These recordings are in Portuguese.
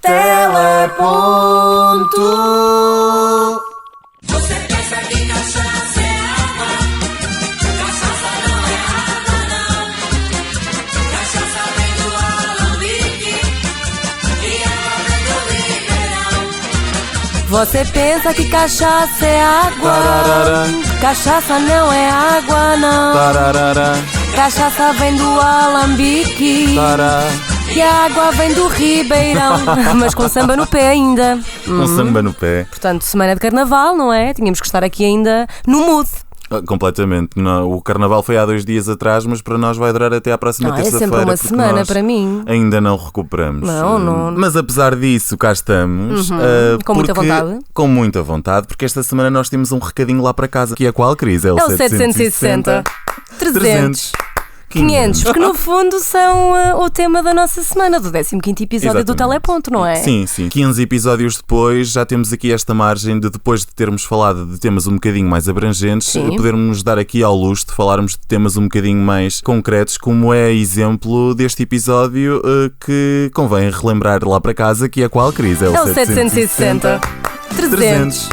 Teleponto. Você pensa que cachaça é água? Cachaça não é água, não. Cachaça vem do alambique e água vem do ribeirão. Você pensa que cachaça é água? Tararara. Cachaça não é água, não. Tararara. Cachaça vem do alambique Tará. e a água vem do ribeirão. Mas com samba no pé ainda. Com samba no pé. Portanto, semana de carnaval, não é? Tínhamos que estar aqui ainda no mood. Completamente. Não, o carnaval foi há 2 dias atrás, mas para nós vai durar até à próxima Não, é terça-feira. sempre uma porque semana nós para mim. Ainda não recuperamos. Não. Mas apesar disso, cá estamos. Com muita vontade. Com muita vontade, porque esta semana nós temos um recadinho lá para casa. Que é qual, Cris? É o 760. 300. 500, porque no fundo são o tema da nossa semana, do 15º episódio do Teleponto, não é? Sim. 15 episódios depois, já temos aqui esta margem de, depois de termos falado de temas um bocadinho mais abrangentes, podermos dar aqui ao luxo de falarmos de temas um bocadinho mais concretos, como é exemplo deste episódio que convém relembrar lá para casa, que é qual, Cris? É o 760. 300.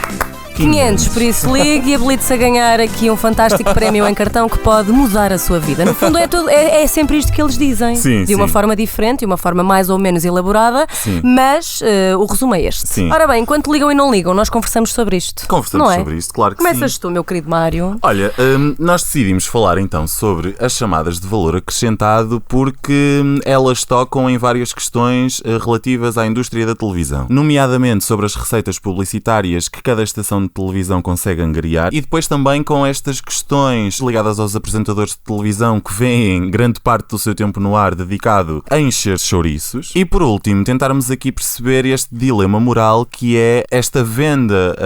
500, por isso ligue e habilite-se a ganhar aqui um fantástico prémio em cartão que pode mudar a sua vida. No fundo é sempre isto que eles dizem. Sim, de uma forma diferente, de uma forma mais ou menos elaborada, mas o resumo é este. Sim. Ora bem, enquanto ligam e não ligam, nós conversamos sobre isto. Conversamos não é? sobre isto, claro que Começas sim. tu, meu querido Mário. Olha, nós decidimos falar então sobre as chamadas de valor acrescentado porque elas tocam em várias questões relativas à indústria da televisão, nomeadamente sobre as receitas publicitárias que cada estação de televisão consegue angariar e depois também com estas questões ligadas aos apresentadores de televisão que vêem grande parte do seu tempo no ar dedicado a encher chouriços e por último tentarmos aqui perceber este dilema moral que é esta venda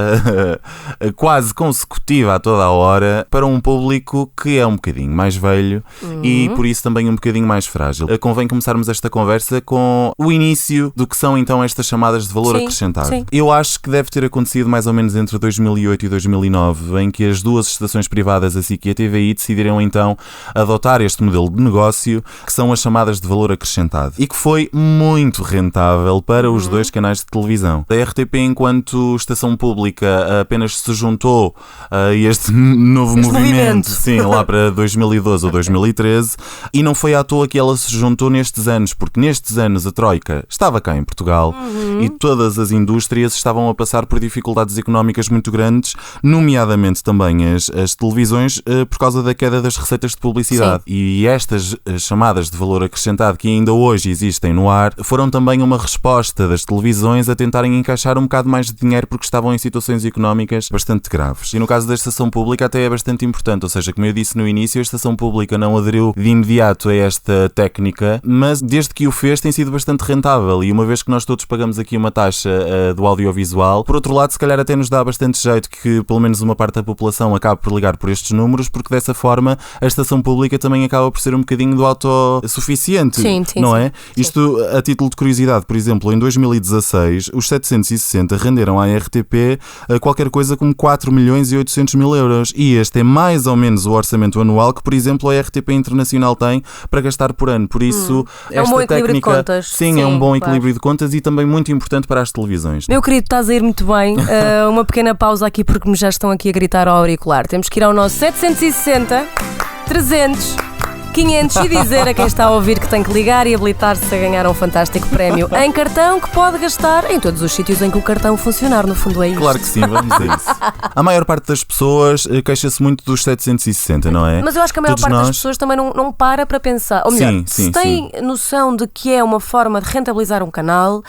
quase consecutiva a toda a hora para um público que é um bocadinho mais velho e por isso também um bocadinho mais frágil. Convém começarmos esta conversa com o início do que são então estas chamadas de valor acrescentado. Sim. Eu acho que deve ter acontecido mais ou menos entre 2008 e 2009, em que as duas estações privadas, a SIC e a TVI, decidiram então adotar este modelo de negócio, que são as chamadas de valor acrescentado, e que foi muito rentável para os dois canais de televisão. A RTP, enquanto estação pública, apenas se juntou a este novo movimento, sim, lá para 2012 ou 2013, e não foi à toa que ela se juntou nestes anos, porque nestes anos a Troika estava cá em Portugal e todas as indústrias estavam a passar por dificuldades económicas muito grandes, nomeadamente também as televisões, por causa da queda das receitas de publicidade. Sim. E estas chamadas de valor acrescentado que ainda hoje existem no ar foram também uma resposta das televisões a tentarem encaixar um bocado mais de dinheiro porque estavam em situações económicas bastante graves. E no caso da estação pública até é bastante importante, ou seja, como eu disse no início, a estação pública não aderiu de imediato a esta técnica, mas desde que o fez tem sido bastante rentável e uma vez que nós todos pagamos aqui uma taxa do audiovisual, por outro lado se calhar até nos dá bastante jeito que pelo menos uma parte da população acabe por ligar por estes números, porque dessa forma a estação pública também acaba por ser um bocadinho do autossuficiente, não é? Sim. Isto a título de curiosidade, por exemplo, em 2016 os 760 renderam à RTP qualquer coisa como 4.800.000 euros e este é mais ou menos o orçamento anual que, por exemplo, a RTP Internacional tem para gastar por ano, por isso é um bom equilíbrio de contas. Sim, é um bom equilíbrio de contas e também muito importante para as televisões. Meu querido, estás a ir muito bem. Uma pequena pausa aqui porque me já estão aqui a gritar ao auricular. Temos que ir ao nosso 760 300 500 e dizer a quem está a ouvir que tem que ligar e habilitar-se a ganhar um fantástico prémio em cartão que pode gastar em todos os sítios em que o cartão funcionar, no fundo é isto. Claro que sim, vamos a isso. A maior parte das pessoas queixa-se muito dos 760, não é? Mas eu acho que a maior parte das pessoas também não para pensar, ou melhor, se tem noção de que é uma forma de rentabilizar um canal,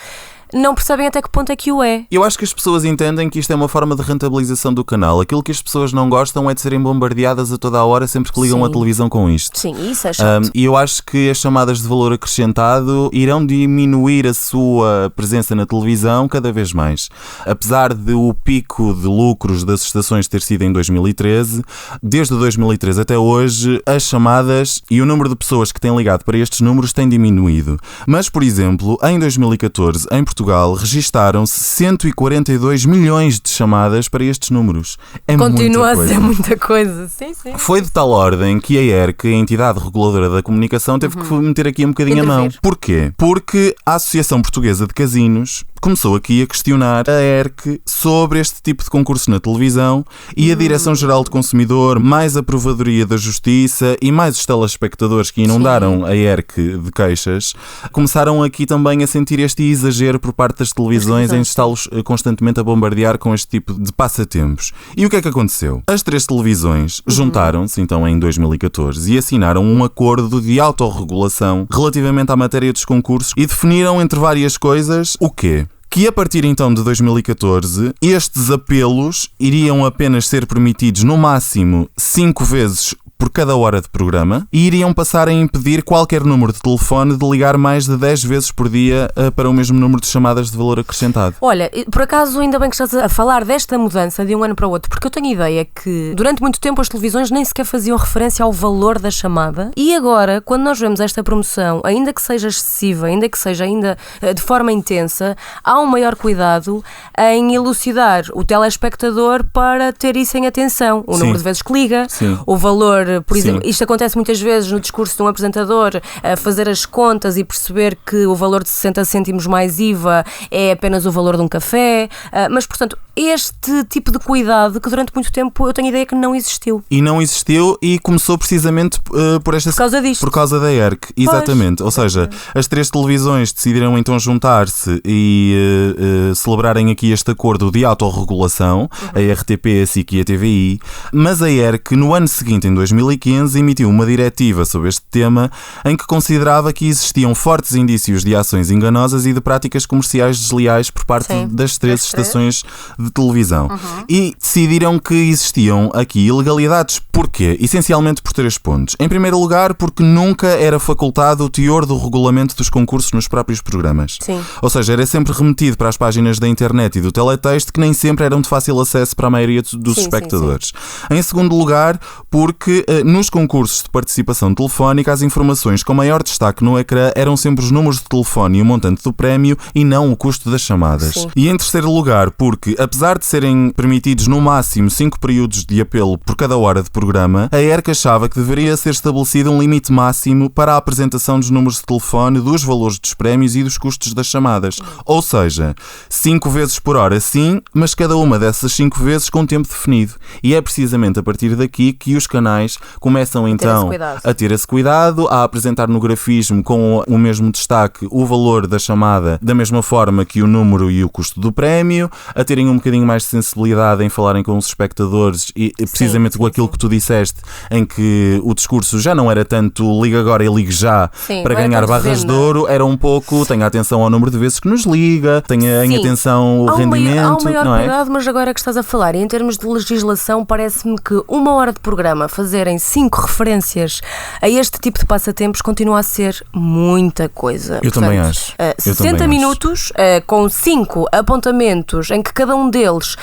não percebem até que ponto é que o é. Eu acho que as pessoas entendem que isto é uma forma de rentabilização do canal. Aquilo que as pessoas não gostam é de serem bombardeadas a toda a hora sempre que ligam a televisão com isto. Sim, isso é chato. E eu acho que as chamadas de valor acrescentado irão diminuir a sua presença na televisão cada vez mais. Apesar de o pico de lucros das estações ter sido em 2013, desde 2013 até hoje, as chamadas e o número de pessoas que têm ligado para estes números tem diminuído. Mas, por exemplo, em 2014, em Portugal, Portugal registaram-se 142 milhões de chamadas para estes números. É Continua muita a ser coisa. muita coisa. Sim, sim. Foi de tal ordem que a ERC, a entidade reguladora da comunicação, teve que meter aqui um bocadinho a mão. Intervir. Porquê? Porque a Associação Portuguesa de Casinos começou aqui a questionar a ERC sobre este tipo de concurso na televisão e a Direção-Geral de Consumidor, mais a Provadoria da Justiça e mais os telespectadores que inundaram a ERC de queixas, começaram aqui também a sentir este exagero por parte das televisões em está-los constantemente a bombardear com este tipo de passatempos. E o que é que aconteceu? As 3 televisões juntaram-se então em 2014 e assinaram um acordo de autorregulação relativamente à matéria dos concursos e definiram entre várias coisas o quê? Que a partir então de 2014, estes apelos iriam apenas ser permitidos no máximo 5 vezes por cada hora de programa e iriam passar a impedir qualquer número de telefone de ligar mais de 10 vezes por dia para o mesmo número de chamadas de valor acrescentado. Olha, por acaso ainda bem que estás a falar desta mudança de um ano para o outro, porque eu tenho a ideia que durante muito tempo as televisões nem sequer faziam referência ao valor da chamada e agora, quando nós vemos esta promoção, ainda que seja excessiva, ainda que seja ainda de forma intensa, há um maior cuidado em elucidar o telespectador para ter isso em atenção. O Sim. número de vezes que liga, Sim. o valor, por exemplo, Sim. isto acontece muitas vezes no discurso de um apresentador, a fazer as contas e perceber que o valor de 60 cêntimos mais IVA é apenas o valor de um café, mas portanto este tipo de cuidado que durante muito tempo eu tenho a ideia que não existiu. E não existiu e começou precisamente por esta... Por causa disto. Por causa da ERC, exatamente. Ou seja, as 3 televisões decidiram então juntar-se e celebrarem aqui este acordo de autorregulação, a RTP, a SIC e a TVI, mas a ERC no ano seguinte, em 2015, emitiu uma diretiva sobre este tema em que considerava que existiam fortes indícios de ações enganosas e de práticas comerciais desleais por parte Sim, das 3 das três. estações de televisão. E decidiram que existiam aqui ilegalidades. Porquê? Essencialmente por 3 pontos. Em primeiro lugar, porque nunca era facultado o teor do regulamento dos concursos nos próprios programas. Sim. Ou seja, era sempre remetido para as páginas da internet e do teletexto que nem sempre eram de fácil acesso para a maioria dos Sim, espectadores. Em segundo lugar, porque nos concursos de participação telefónica as informações com maior destaque no ecrã eram sempre os números de telefone e o montante do prémio e não o custo das chamadas. Sim. E em terceiro lugar, porque apesar de serem permitidos no máximo 5 períodos de apelo por cada hora de programa, a ERC achava que deveria ser estabelecido um limite máximo para a apresentação dos números de telefone, dos valores dos prémios e dos custos das chamadas. Ou seja, 5 vezes por hora sim, mas cada uma dessas 5 vezes com tempo definido. E é precisamente a partir daqui que os canais começam então a ter esse cuidado, a apresentar no grafismo com o mesmo destaque o valor da chamada da mesma forma que o número e o custo do prémio, a terem um bocadinho mais de sensibilidade em falarem com os espectadores e precisamente com aquilo que tu disseste, em que o discurso já não era tanto liga agora e ligue já para ganhar barras de ouro, era um pouco tenha atenção ao número de vezes que nos liga, tenha em atenção o rendimento. Há um maior não é? cuidado, mas agora que estás a falar, em termos de legislação, parece-me que 1 hora de programa fazerem 5 referências a este tipo de passatempos continua a ser muita coisa. Eu também acho. 60 minutos com 5 apontamentos em que cada um deles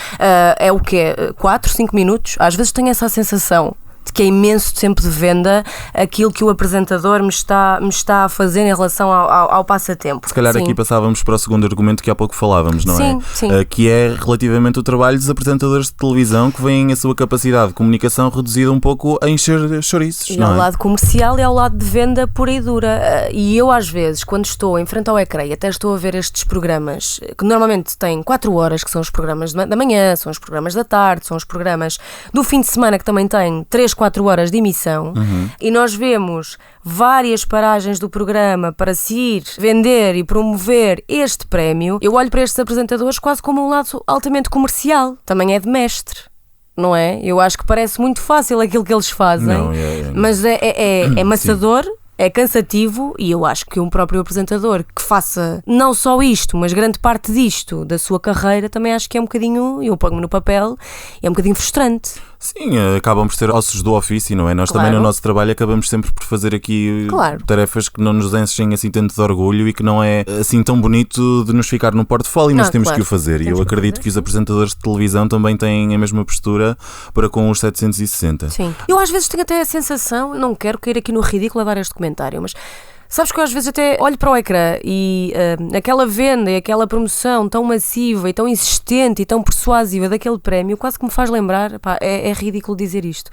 é o quê? 4, 5 minutos? Às vezes tenho essa sensação de que é imenso tempo de venda aquilo que o apresentador me está a fazer em relação ao passatempo. Se calhar aqui passávamos para o segundo argumento que há pouco falávamos, não é? Sim. Que é relativamente o trabalho dos apresentadores de televisão que veem a sua capacidade de comunicação reduzida um pouco a encher chouriços, E não ao é? lado comercial e ao lado de venda pura e dura. E eu às vezes, quando estou em frente ao ecrã e até estou a ver estes programas, que normalmente têm 4 horas, que são os programas da manhã, são os programas da tarde, são os programas do fim de semana, que também têm 3, 4 horas de emissão, e nós vemos várias paragens do programa para se ir vender e promover este prémio, eu olho para estes apresentadores quase como um lado altamente comercial. Também é de mestre, não é? Eu acho que parece muito fácil aquilo que eles fazem, Não, mas é maçador. É cansativo e eu acho que um próprio apresentador que faça não só isto, mas grande parte disto da sua carreira, também acho que é um bocadinho, eu ponho-me no papel, é um bocadinho frustrante. Sim, acabam por ser ossos do ofício, não é? Nós Claro. também no nosso trabalho acabamos sempre por fazer aqui Claro. tarefas que não nos enchem assim tanto de orgulho e que não é assim tão bonito de nos ficar no portfólio, mas Não, temos claro. que o fazer. E Temos eu que acredito fazer. que os apresentadores de televisão também têm a mesma postura para com os 760. Sim. Eu às vezes tenho até a sensação, não quero cair aqui no ridículo a dar este comentário, mas Sabes que eu às vezes até olho para o ecrã e aquela venda e aquela promoção tão massiva e tão insistente e tão persuasiva daquele prémio quase que me faz lembrar, pá, é ridículo dizer isto,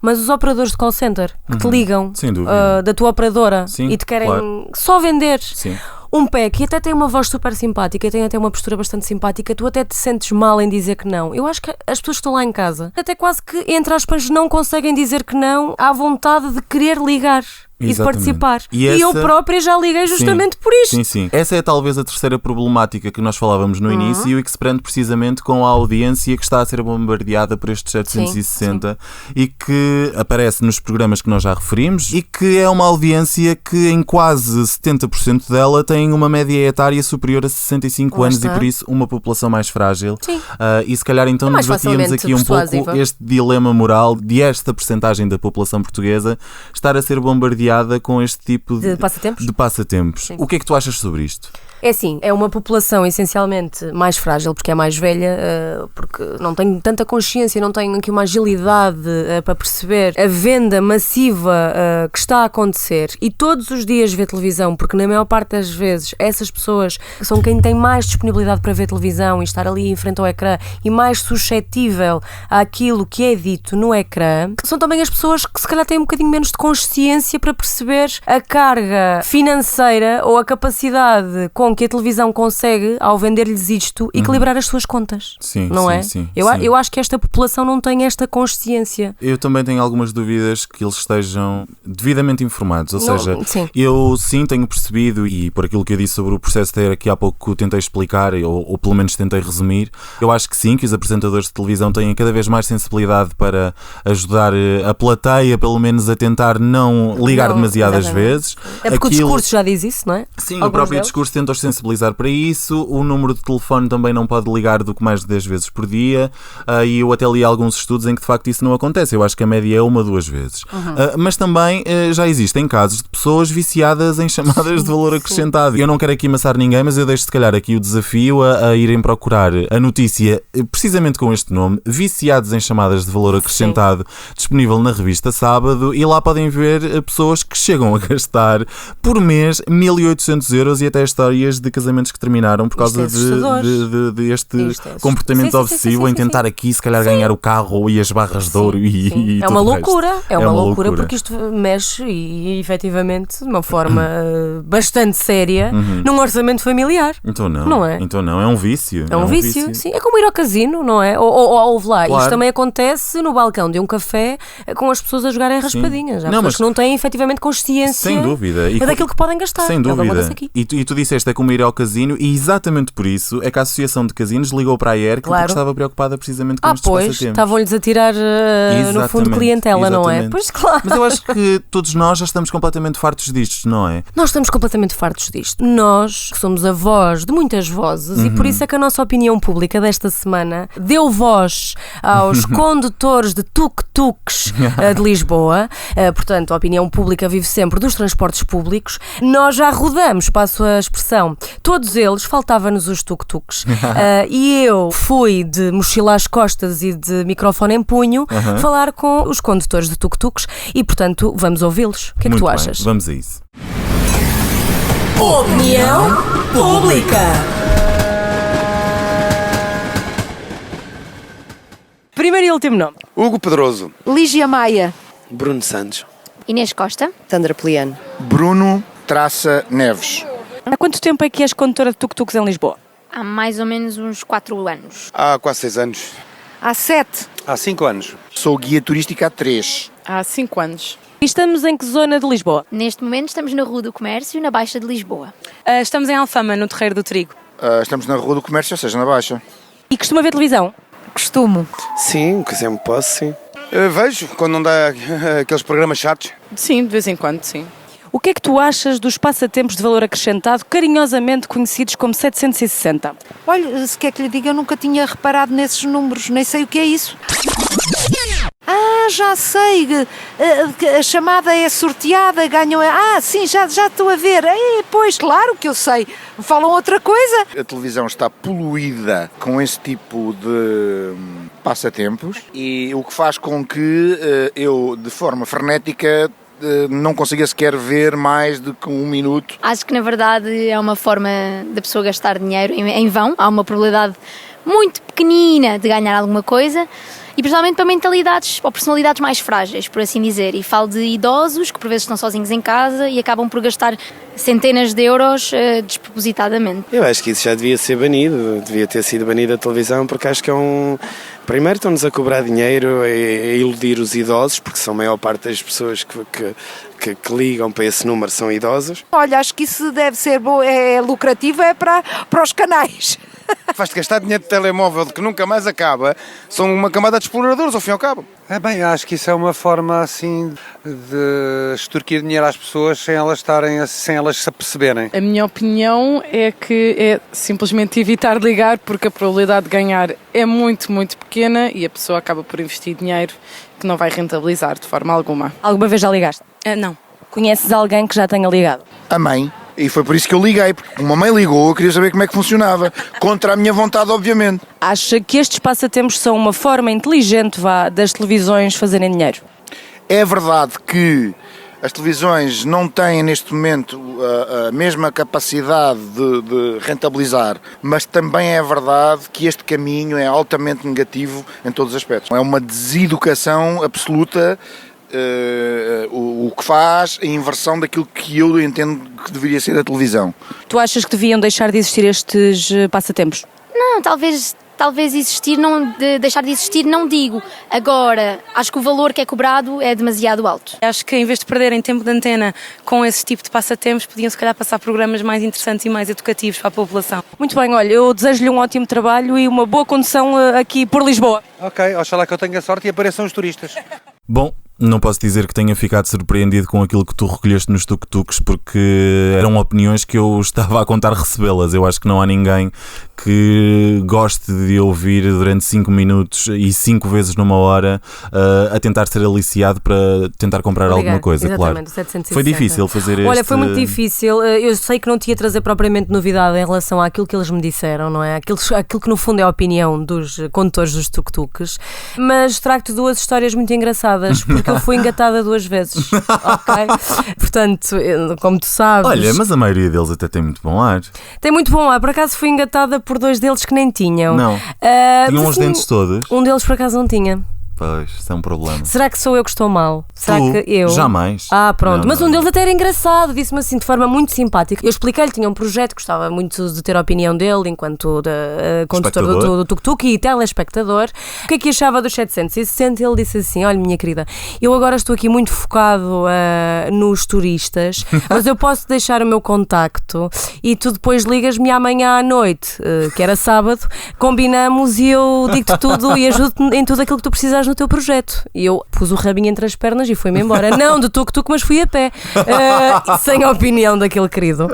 mas os operadores de call center que te ligam Sem dúvida. da tua operadora Sim, e te querem claro. só vender. Sim. Um pack e até tem uma voz super simpática, tem até uma postura bastante simpática, tu até te sentes mal em dizer que não. Eu acho que as pessoas que estão lá em casa até quase que, entre aspas, não conseguem dizer que não à vontade de querer ligar e de Exatamente. participar. E E eu essa- própria já liguei justamente por isto. Sim, sim. Essa é talvez a terceira problemática que nós falávamos no início e que se prende precisamente com a audiência que está a ser bombardeada por estes 760 e que aparece nos programas que nós já referimos e que é uma audiência que em quase 70% dela tem uma média etária superior a 65 Lá anos está. e por isso uma população mais frágil. Sim. E se calhar então É mais debatíamos facilmente aqui um pouco persuasiva. este dilema moral de esta percentagem da população portuguesa estar a ser bombardeada com este tipo De passatempos? de passatempos. O que é que tu achas sobre isto? É assim, é uma população essencialmente mais frágil porque é mais velha, porque não tem tanta consciência, não tem aqui uma agilidade para perceber a venda massiva que está a acontecer e todos os dias vê televisão, porque na maior parte das vezes essas pessoas são quem tem mais disponibilidade para ver televisão e estar ali em frente ao ecrã e mais suscetível àquilo que é dito no ecrã, são também as pessoas que se calhar têm um bocadinho menos de consciência para perceber a carga financeira ou a capacidade com que a televisão consegue, ao vender-lhes isto, equilibrar as suas contas. Sim, não sim, é? sim, eu sim. eu acho que esta população não tem esta consciência. Eu também tenho algumas dúvidas que eles estejam devidamente informados, ou Não, seja, sim. eu sim tenho percebido e por aquilo que eu disse sobre o processo de aqui há pouco tentei explicar ou pelo menos tentei resumir, eu acho que sim, que os apresentadores de televisão têm cada vez mais sensibilidade para ajudar a plateia, pelo menos a tentar não ligar Não, demasiadas exatamente. vezes. É porque o Aquilo- discurso já diz isso, não é? Sim, Alguns o próprio deles. discurso tenta-os sensibilizar para isso. O número de telefone também não pode ligar do que mais de 10 vezes por dia. E eu até li alguns estudos em que de facto isso não acontece. Eu acho que a média é 1 a 2 vezes. Mas também já existem casos de pessoas viciadas em chamadas de valor acrescentado. Eu não quero aqui amassar ninguém, mas eu deixo se calhar aqui o desafio a irem procurar a notícia precisamente com este nome, Viciados em Chamadas de Valor Acrescentado, disponível na revista Sábado, e lá podem ver pessoas que chegam a gastar por mês 1.800 euros e até histórias de casamentos que terminaram por causa Isto é assustador. de este Isto é comportamento sim, sim, obsessivo sim, em tentar aqui se calhar ganhar o carro e as barras de ouro e Sim. É tudo uma o resto. loucura, é uma loucura porque isto mexe e efetivamente de uma forma bastante séria num orçamento familiar. Então não, Não é? Então não, é um vício. É um vício, sim. É como ir ao casino, não é? Ou ouve lá, Claro. isto também acontece no balcão de um café com as pessoas a jogarem raspadinhas. Há Não, pessoas mas- que não têm efetivamente consciência Sem dúvida. E daquilo que podem gastar. Sem É o que dúvida. acontece aqui. E tu disseste é como ir ao casino e exatamente por isso é que a Associação de Casinos ligou para a ERC Claro. porque estava preocupada precisamente com estes Pois, passatempos. estavam-lhes a tirar no fundo Exatamente, clientela, não é? exatamente. Pois claro. Mas eu acho que todos nós já estamos completamente fartos disto, não é? Nós estamos completamente fartos disto. Nós, que somos a voz de muitas vozes, e por isso é que a nossa opinião pública desta semana deu voz aos condutores de tuk-tuks de Lisboa. Portanto, a opinião pública vive sempre dos transportes públicos. Nós já rodamos, passo a expressão, todos eles, faltava-nos os tuk-tuks. E eu fui de mochila às costas e de microfone em punho falar com os condutores de tuk-tuks e, portanto, vamos ouvi-los. O que é que Muito tu bem, achas? vamos a isso. Opinião pública. Primeiro e último nome. Hugo Pedroso. Lígia Maia. Bruno Santos. Inês Costa. Sandra Poliano. Bruno Traça Neves. Há quanto tempo é que és condutora de tuk-tuks em Lisboa? Há mais ou menos uns 4 anos. Há quase 6 anos. Há 7. Há 5 anos. Sou guia turístico há 3. Há 5 anos. E estamos em que zona de Lisboa? Neste momento estamos na Rua do Comércio, na Baixa de Lisboa. Estamos em Alfama, no Terreiro do Trigo. Estamos na Rua do Comércio, ou seja, na Baixa. E costuma ver televisão? Costumo. Sim, que sempre posso, sim. Vejo, quando não dá aqueles programas chatos. Sim, de vez em quando, sim. O que é que tu achas dos passatempos de valor acrescentado, carinhosamente conhecidos como 760? Olha, se quer que lhe diga, eu nunca tinha reparado nesses números, nem sei o que é isso. Ah, já sei, que a chamada é sorteada, ganham... sim, já estou a ver. Pois, claro que eu sei. Falam outra coisa. A televisão está poluída com esse tipo de passatempos e o que faz com que eu, de forma frenética, não consiga sequer ver mais do que 1 minuto. Acho que na verdade é uma forma da pessoa gastar dinheiro em vão. Há uma probabilidade muito pequenina de ganhar alguma coisa. E principalmente para mentalidades ou personalidades mais frágeis, por assim dizer. E falo de idosos que por vezes estão sozinhos em casa e acabam por gastar centenas de euros despropositadamente. Eu acho que isso já devia ser banido, devia ter sido banido a televisão, porque acho que é um... Primeiro estão-nos a cobrar dinheiro, a iludir os idosos, porque são a maior parte das pessoas que ligam para esse número são idosos. Olha, acho que isso deve ser lucrativo para os canais. Faz-te gastar dinheiro de telemóvel que nunca mais acaba. São uma camada de exploradores, ao fim e ao cabo. Bem, acho que isso é uma forma assim de extorquir dinheiro às pessoas sem elas se aperceberem. A minha opinião é que é simplesmente evitar de ligar, porque a probabilidade de ganhar é muito, muito pequena e a pessoa acaba por investir dinheiro que não vai rentabilizar de forma alguma. Alguma vez já ligaste? Não. Conheces alguém que já tenha ligado? A mãe. E foi por isso que eu liguei, porque uma mãe ligou, eu queria saber como é que funcionava. Contra a minha vontade, obviamente. Acha que estes passatempos são uma forma inteligente das televisões fazerem dinheiro? É verdade que as televisões não têm neste momento a mesma capacidade de rentabilizar, mas também é verdade que este caminho é altamente negativo em todos os aspectos. É uma deseducação absoluta. O que faz a inversão daquilo que eu entendo que deveria ser a televisão. Tu achas que deviam deixar de existir estes passatempos? Não, talvez existir, deixar de existir, não digo. Agora, acho que o valor que é cobrado é demasiado alto. Acho que em vez de perderem tempo de antena com esse tipo de passatempos, podiam se calhar passar programas mais interessantes e mais educativos para a população. Muito bem, olha, eu desejo-lhe um ótimo trabalho e uma boa condução aqui por Lisboa. Ok, oxalá que eu tenha sorte e apareçam os turistas. Bom, não posso dizer que tenha ficado surpreendido com aquilo que tu recolheste nos tuk-tuks, porque eram opiniões que eu estava a contar recebê-las. Eu acho que não há ninguém que goste de ouvir durante 5 minutos e 5 vezes numa hora a tentar ser aliciado para tentar comprar alguma coisa, claro. 760. Foi difícil fazer este... Olha, foi muito difícil. Eu sei que não te ia trazer propriamente novidade em relação àquilo que eles me disseram, não é? Aquilo que no fundo é a opinião dos condutores dos tuk-tuks, mas trago-te 2 histórias muito engraçadas, porque eu fui engatada 2 vezes, ok? Portanto, como tu sabes... Olha, mas a maioria deles até tem muito bom ar. Tem muito bom ar. Por acaso fui engatada por 2 deles que nem tinham. Não. Tinham os dentes todos? Um deles por acaso não tinha. Pois, isso é um problema. Será que sou eu que estou mal? Será que eu? Jamais. Pronto. Não, mas não. Um deles até era engraçado, disse-me assim de forma muito simpática. Eu expliquei-lhe, tinha um projeto, gostava muito de ter a opinião dele enquanto condutor do tuk-tuk e telespectador. O que é que achava dos 760? Ele disse assim: olha, minha querida, eu agora estou aqui muito focado nos turistas, mas eu posso deixar o meu contacto e tu depois ligas-me amanhã à noite, que era sábado, combinamos e eu digo-te tudo e ajudo-te em tudo aquilo que tu precisas no teu projeto. E eu pus o rabinho entre as pernas e fui-me embora. Não de tuk-tuk, mas fui a pé. Sem a opinião daquele querido.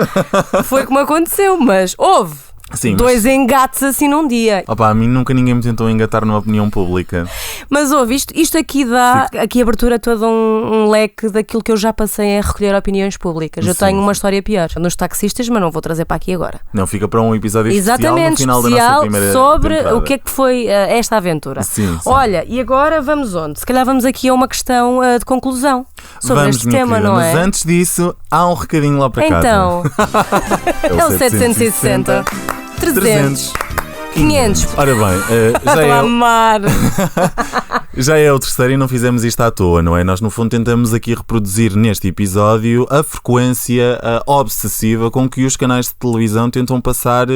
Foi como aconteceu, mas houve. Sim, 2 engates assim num dia. Opa, a mim nunca ninguém me tentou engatar numa opinião pública. Mas ouve, isto aqui dá aqui abertura a todo um leque daquilo que eu já passei a recolher opiniões públicas. Eu tenho uma história pior nos taxistas, mas não vou trazer para aqui agora. Não, fica para um episódio especial no final da nossa primeira sobre temporada. O que é que foi esta aventura. Sim. Olha, e agora vamos onde? Se calhar vamos aqui a uma questão de conclusão sobre este tema, querida, não é? Mas antes disso, há um recadinho lá para casa. Então, é o 760. 300, 500. Ora bem, já é o terceiro e não fizemos isto à toa, não é? Nós no fundo tentamos aqui reproduzir neste episódio a frequência obsessiva com que os canais de televisão tentam passar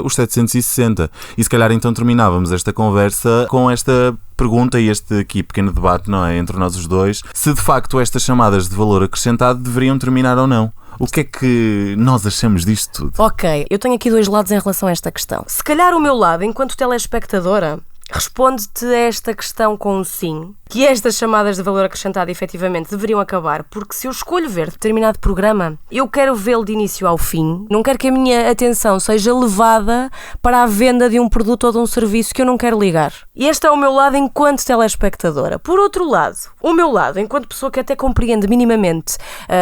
os 760. E se calhar então terminávamos esta conversa com esta pergunta e este aqui pequeno debate, não é? Entre nós os dois, se de facto estas chamadas de valor acrescentado deveriam terminar ou não. O que é que nós achamos disto tudo? Ok, eu tenho aqui 2 lados em relação a esta questão. Se calhar o meu lado, enquanto telespectadora, responde-te a esta questão com um sim, que estas chamadas de valor acrescentado efetivamente deveriam acabar, porque se eu escolho ver determinado programa, eu quero vê-lo de início ao fim, não quero que a minha atenção seja levada para a venda de um produto ou de um serviço que eu não quero ligar. E este é o meu lado enquanto telespectadora. Por outro lado, o meu lado, enquanto pessoa que até compreende minimamente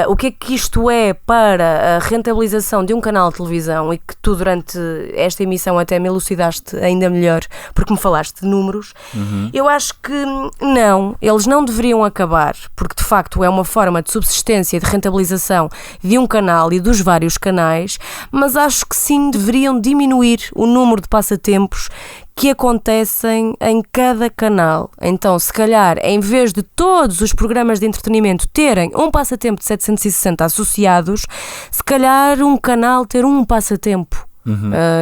o que é que isto é para a rentabilização de um canal de televisão e que tu durante esta emissão até me elucidaste ainda melhor, porque me falaste de números, eu acho que não. não, eles não deveriam acabar, porque de facto é uma forma de subsistência e de rentabilização de um canal e dos vários canais, mas acho que sim deveriam diminuir o número de passatempos que acontecem em cada canal. Então, se calhar, em vez de todos os programas de entretenimento terem um passatempo de 760 associados, se calhar um canal ter um passatempo.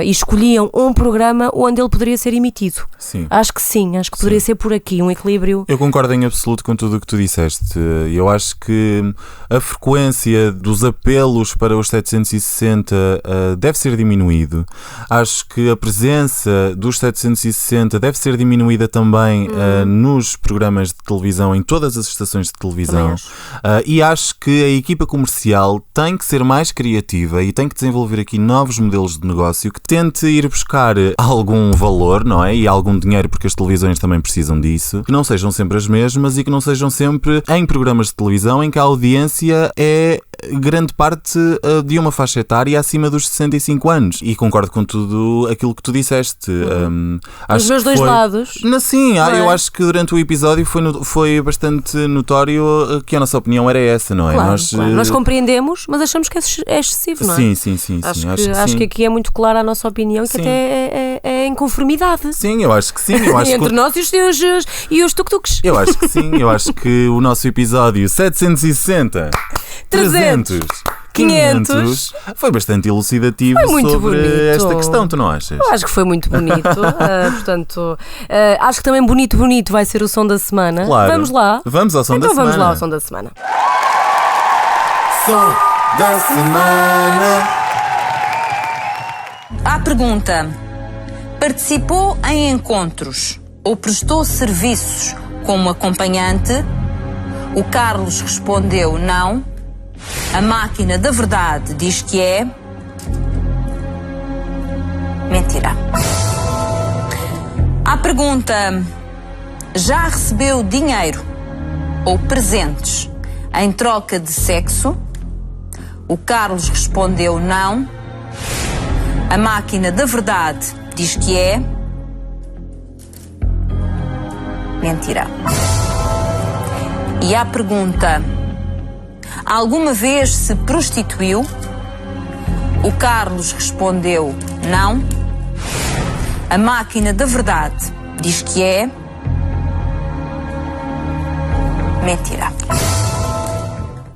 E escolhiam um programa onde ele poderia ser emitido. Sim. Acho que sim, acho que poderia ser por aqui, um equilíbrio. Eu concordo em absoluto com tudo o que tu disseste. Eu acho que a frequência dos apelos para os 760 deve ser diminuído. Acho que a presença dos 760 deve ser diminuída também nos programas de televisão, em todas as estações de televisão. E acho que a equipa comercial tem que ser mais criativa e tem que desenvolver aqui novos modelos de negócio que tente ir buscar algum valor, não é? E algum dinheiro, porque as televisões também precisam disso, que não sejam sempre as mesmas e que não sejam sempre em programas de televisão em que a audiência é grande parte de uma faixa etária acima dos 65 anos. E concordo com tudo aquilo que tu disseste. Os meus dois lados. Sim, eu acho que durante o episódio foi bastante notório que a nossa opinião era essa, não é? Claro, nós compreendemos, mas achamos que é excessivo, não é? Sim. Acho que aqui é muito clara a nossa opinião e que até é inconformidade. Sim, eu acho que sim. Entre nós e os tuk-tuks. Eu acho que sim. Eu acho que o nosso episódio 760, 300, 500 foi bastante elucidativo sobre esta questão, tu não achas? Eu acho que foi muito bonito. Portanto, acho que também bonito vai ser o som da semana. Claro. Vamos lá. Vamos ao som da semana. Então vamos lá ao som da semana. Som da semana. À pergunta: participou em encontros ou prestou serviços como acompanhante? O Carlos respondeu não. A máquina da verdade diz que é mentira. À pergunta: já recebeu dinheiro ou presentes em troca de sexo? O Carlos respondeu não. A máquina da verdade diz que é mentira. E à pergunta: alguma vez se prostituiu? O Carlos respondeu não. A máquina da verdade diz que é mentira.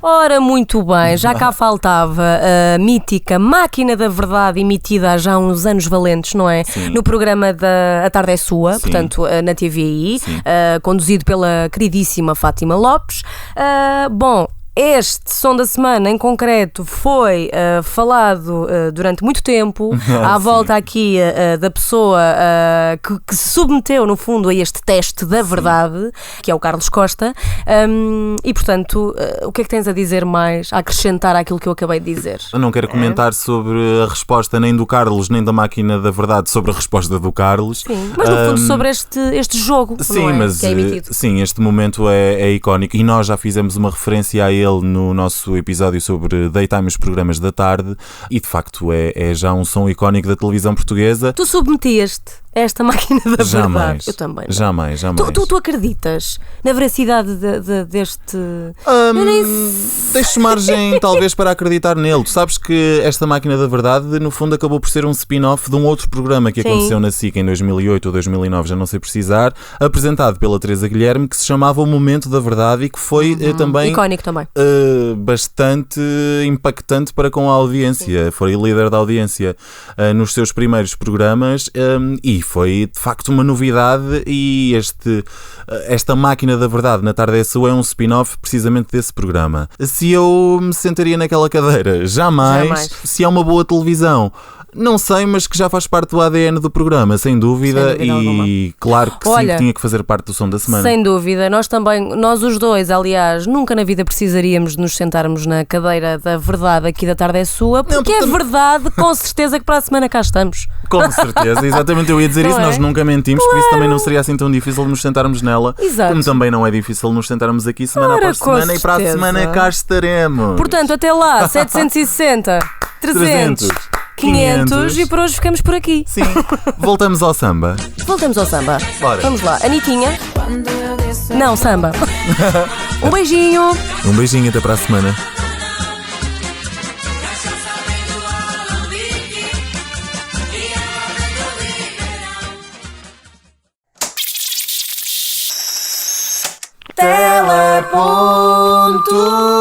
Ora, muito bem, já cá faltava a mítica Máquina da Verdade, emitida há já uns anos valentes, não é? Sim. No programa da A Tarde é Sua, Sim. portanto, na TVI, conduzido pela queridíssima Fátima Lopes. Bom, este som da semana em concreto foi falado durante muito tempo à volta aqui da pessoa que se submeteu no fundo a este teste da verdade, que é o Carlos Costa, e portanto o que é que tens a dizer mais, a acrescentar àquilo que eu acabei de dizer? Eu não quero comentar sobre a resposta nem do Carlos nem da máquina da verdade sobre a resposta do Carlos. Sim, mas no fundo sobre este jogo, sim, não é? Mas, que é emitido. Sim, este momento é icónico e nós já fizemos uma referência a ele no nosso episódio sobre Daytime, os programas da tarde, e de facto é já um som icónico da televisão portuguesa. Tu submeteste a esta máquina da verdade? Eu também. Não. Jamais. Tu acreditas na veracidade deste... Deixo margem talvez para acreditar nele. Tu sabes que esta máquina da verdade no fundo acabou por ser um spin-off de um outro programa que aconteceu na SIC em 2008 ou 2009, já não sei precisar, apresentado pela Teresa Guilherme, que se chamava O Momento da Verdade e que foi também icónico também, bastante impactante para com a audiência. Sim. Foi líder da audiência nos seus primeiros programas e foi de facto uma novidade, e esta máquina da verdade na Tarde é Sua é um spin-off precisamente desse programa. Se eu me sentaria naquela cadeira, jamais. Se é uma boa televisão, não sei, mas que já faz parte do ADN do programa, sem dúvida e alguma. Claro que sim, que tinha que fazer parte do som da semana. Sem dúvida, nós os dois, aliás, nunca na vida precisaríamos de nos sentarmos na cadeira da verdade aqui da Tarde é Sua, porque é verdade, com certeza que para a semana cá estamos. Com certeza, exatamente, eu ia dizer isso, nós nunca mentimos, por isso também não seria assim tão difícil nos sentarmos nela. Exato. Como também não é difícil nos sentarmos aqui semana após semana, e para a semana cá estaremos. Portanto, até lá, 760, 300, 500 e por hoje ficamos por aqui. Sim. Voltamos ao samba. Voltamos ao samba. Bora. Vamos lá. Anitinha. Não, samba. Um beijinho. Um beijinho, até para a semana. Teleponto.